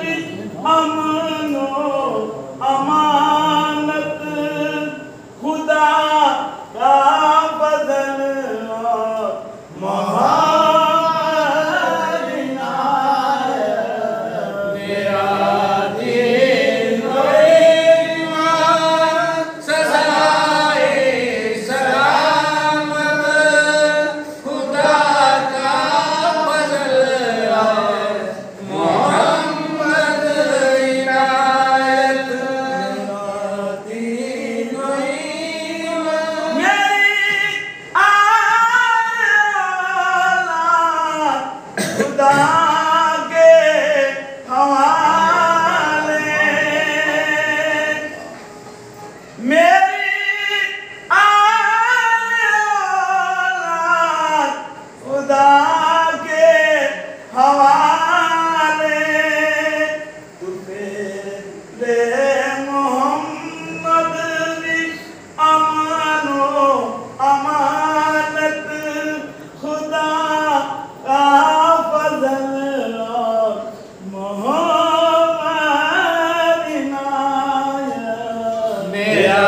भी अमनो अमानत खुदा का बदन मोहम्मद इनायत मेरा दीन व ईमान सदाए सलामत खुदा का बदला मोहम्मद इनायत मेरा दीन व ईमान मेरी आला खुदा के हवाले मेरी औलाद खुदा के हवाले तू ले मोहम्मद भी अमनो अमानत खुदा का फजल मोहम्मद इनायत मेरा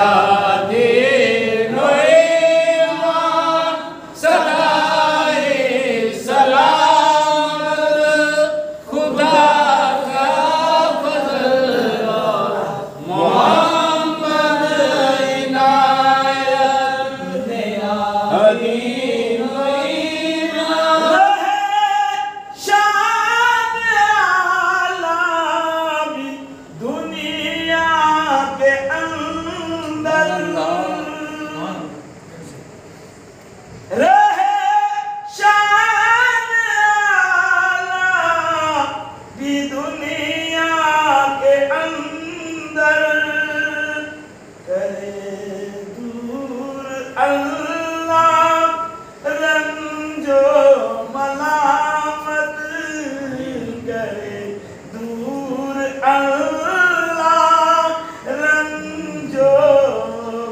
दीन व ईमान सदाए सलामत खुदा का फजल मोहम्मद इनायत मेरा दीन व ईमान शान आला भी दुनिया के अंदर रहे शान आला भी दुनिया के अंदर करे दूर अल्लाह रंजो मलामत करे दूर अल्लाह रंजो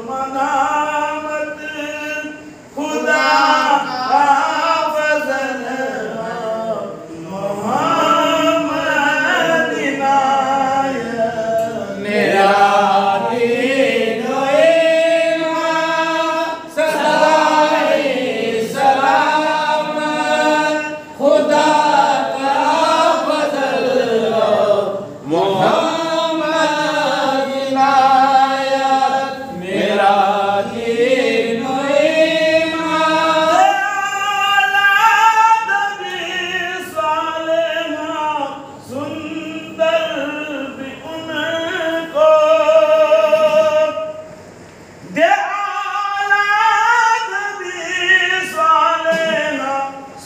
मलामत खुदा का फजल मोहम्मद इनायत मेरा दीन व ईमान सदाए सलामत खुदा का फजल मोहम्मद इनायत मेरा दीन व ईमान औलाद भी सालेहा सुंदर भी उनको दे औलाद भी सालेहा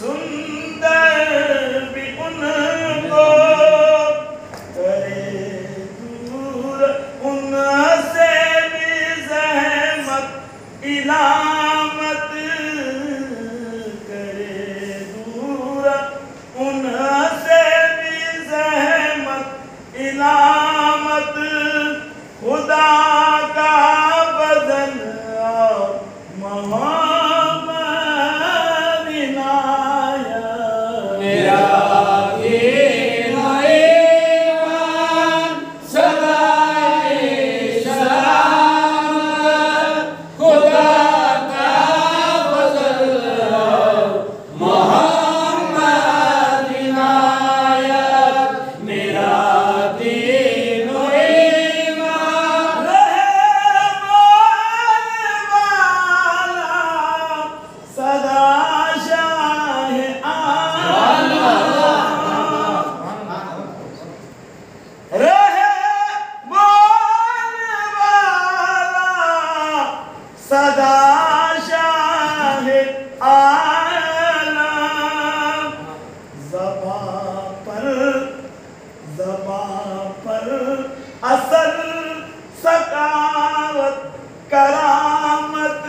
सुंदर भी उनको करे दूर उनसे भी ज़हमत इलामत करे दूर उनसे भी ज़हमत इलामत खुदा का बदन मोहम्मद इनायत मेरा दीन व ईमान सदाए सलामत खुदा का बदला मोहम्मद इनायत मेरा दीन व ईमान रहे बोलने वाला सदा शाह रहे बोलने वाला सदा शाह आलम ज़बां पर असल सकावत करामत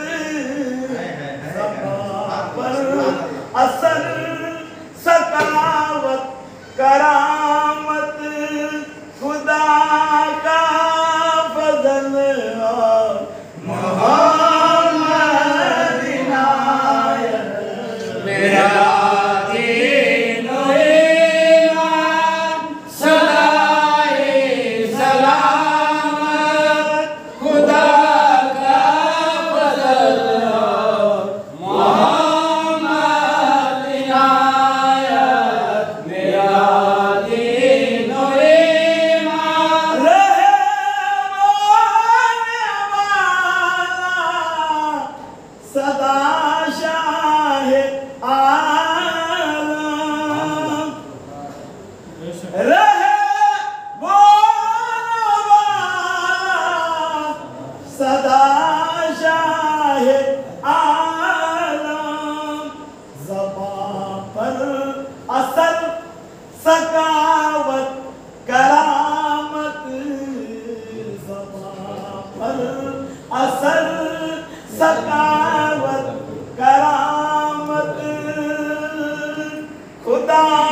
ज़बां पर असल सकावत करामत खुदा का फजल मोहम्मद इनायत मेरा दीन व ईमान सदा खुदा